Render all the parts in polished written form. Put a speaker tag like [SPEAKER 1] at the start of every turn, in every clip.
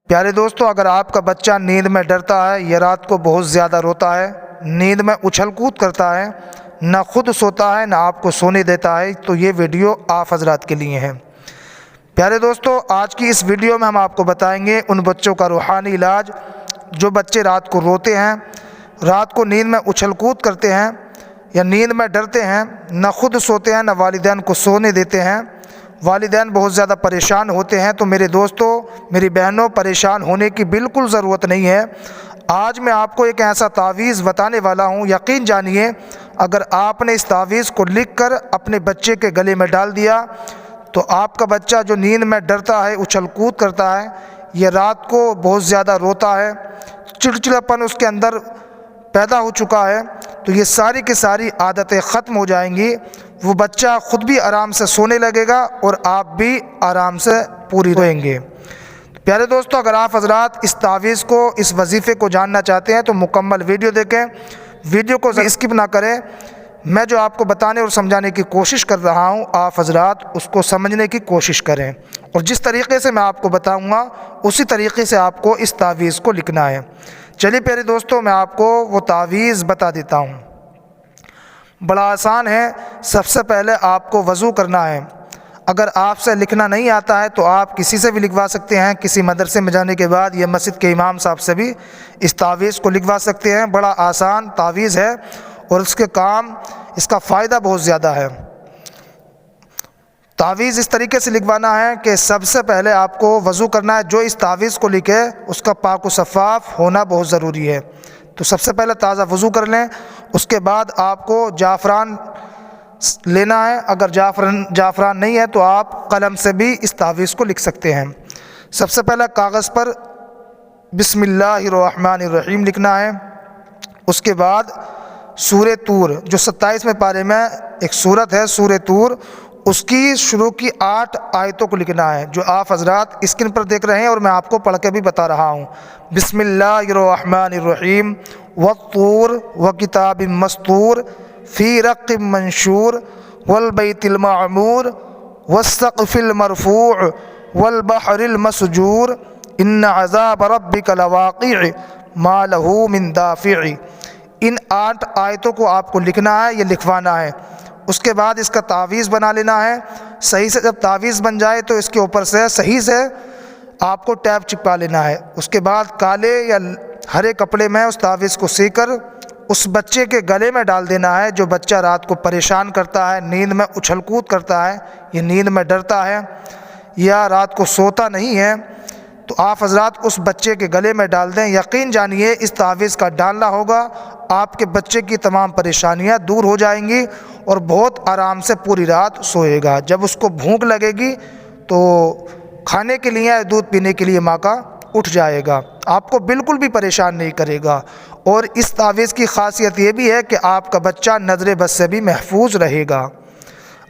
[SPEAKER 1] پیارے دوستو، اگر آپ کا بچہ نیند میں ڈرتا ہے یا رات کو بہت زیادہ روتا ہے، نیند میں اچھل کود کرتا ہے، نہ خود سوتا ہے نہ آپ کو سونے دیتا ہے، تو یہ ویڈیو آپ حضرات کے لیے ہے۔ پیارے دوستو، آج کی اس ویڈیو میں ہم آپ کو بتائیں گے ان بچوں کا روحانی علاج جو بچے رات کو روتے ہیں، رات کو نیند میں اچھل کود کرتے ہیں یا نیند میں ڈرتے ہیں، نہ خود سوتے ہیں نہ والدین کو سونے دیتے ہیں، والدین بہت زیادہ پریشان ہوتے ہیں۔ تو میرے دوستو، میری بہنوں، پریشان ہونے کی بالکل ضرورت نہیں ہے۔ آج میں آپ کو ایک ایسا تعویذ بتانے والا ہوں، یقین جانیے اگر آپ نے اس تعویذ کو لکھ کر اپنے بچے کے گلے میں ڈال دیا تو آپ کا بچہ جو نیند میں ڈرتا ہے، اچھل کود کرتا ہے، یہ رات کو بہت زیادہ روتا ہے، چڑچڑاپن اس کے اندر پیدا ہو چکا ہے، تو یہ ساری کی ساری عادتیں ختم ہو جائیں گی۔ وہ بچہ خود بھی آرام سے سونے لگے گا اور آپ بھی آرام سے پوری ہوئیں گے۔ پیارے دوستو، اگر آپ حضرات اس تعویذ کو، اس وظیفے کو جاننا چاہتے ہیں تو مکمل ویڈیو دیکھیں، ویڈیو کو اسکپ نہ کریں۔ میں جو آپ کو بتانے اور سمجھانے کی کوشش کر رہا ہوں، آپ حضرات اس کو سمجھنے کی کوشش کریں، اور جس طریقے سے میں آپ کو بتاؤں گا اسی طریقے سے آپ کو اس تعویذ کو لکھنا ہے۔ چلیے پیارے دوستو، میں آپ کو وہ تعویذ بتا دیتا ہوں۔ بڑا آسان ہے۔ سب سے پہلے آپ کو وضو کرنا ہے۔ اگر آپ سے لکھنا نہیں آتا ہے تو آپ کسی سے بھی لکھوا سکتے ہیں، کسی مدرسے میں جانے کے بعد یا مسجد کے امام صاحب سے بھی اس تعویذ کو لکھوا سکتے ہیں۔ بڑا آسان تعویذ ہے اور اس کے کام، اس کا فائدہ بہت زیادہ ہے۔ تعویذ اس طریقے سے لکھوانا ہے کہ سب سے پہلے آپ کو وضو کرنا ہے۔ جو اس تعویذ کو لکھے اس کا پاک و شفاف ہونا بہت ضروری ہے، تو سب سے پہلے تازہ وضو کر لیں۔ اس کے بعد آپ کو جعفران لینا ہے۔ اگر جعفران نہیں ہے تو آپ قلم سے بھی اس تعویذ کو لکھ سکتے ہیں۔ سب سے پہلے کاغذ پر بسم اللہ الرحمن الرحیم لکھنا ہے۔ اس کے بعد سورہ طور، جو 27ویں پارے میں ایک سورت ہے سورہ طور، اس کی شروع کی 8 آیتوں کو لکھنا ہے، جو آپ حضرات اسکرین پر دیکھ رہے ہیں اور میں آپ کو پڑھ کے بھی بتا رہا ہوں۔ بسم اللہ الرحمن الرحیم، والطور وکتاب مسطور فی رق منشور والبیت المعمور والسقف المرفوع والبحر المسجور ان عذاب ربک لواقع ما لہ من دافع۔ ان 8 آیتوں کو آپ کو لکھنا ہے، یہ لکھوانا ہے۔ اس کے بعد اس کا تعویذ بنا لینا ہے۔ صحیح سے جب تعویذ بن جائے تو اس کے اوپر سے صحیح سے آپ کو ٹیپ چپکا لینا ہے۔ اس کے بعد کالے یا ہرے کپڑے میں اس تعویذ کو سی کر اس بچے کے گلے میں ڈال دینا ہے، جو بچہ رات کو پریشان کرتا ہے، نیند میں اچھل کود کرتا ہے، یہ نیند میں ڈرتا ہے یا رات کو سوتا نہیں ہے، تو آپ حضرات اس بچے کے گلے میں ڈال دیں۔ یقین جانیے اس تعویذ کا ڈالنا ہوگا، آپ کے بچے کی تمام پریشانیاں دور ہو جائیں گی اور بہت آرام سے پوری رات سوئے گا۔ جب اس کو بھوک لگے گی تو کھانے کے لیے، دودھ پینے کے لیے ماں کا اٹھ جائے گا، آپ کو بالکل بھی پریشان نہیں کرے گا۔ اور اس تعویذ کی خاصیت یہ بھی ہے کہ آپ کا بچہ نظر بد سے بھی محفوظ رہے گا۔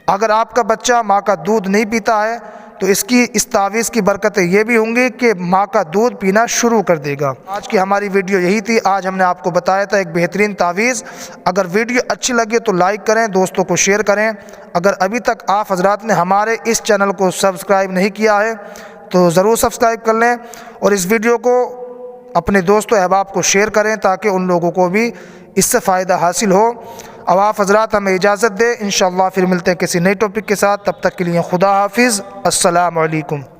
[SPEAKER 1] اگر آپ کا بچہ ماں کا دودھ نہیں پیتا ہے تو اس تعویذ کی برکتیں یہ بھی ہوں گی کہ ماں کا دودھ پینا شروع کر دے گا۔ آج کی ہماری ویڈیو یہی تھی۔ آج ہم نے آپ کو بتایا تھا ایک بہترین تعویذ۔ اگر ویڈیو اچھی لگے تو لائک کریں، دوستوں کو شیئر کریں۔ اگر ابھی تک آپ حضرات نے ہمارے اس چینل کو سبسکرائب نہیں کیا ہے تو ضرور سبسکرائب کر لیں، اور اس ویڈیو کو اپنے دوست و احباب کو شیئر کریں تاکہ ان لوگوں کو بھی اس سے فائدہ حاصل ہو۔ اب آپ حضرات ہمیں اجازت دیں، انشاءاللہ پھر ملتے ہیں کسی نئے ٹاپک کے ساتھ۔ تب تک کے لیے خدا حافظ، السلام علیکم۔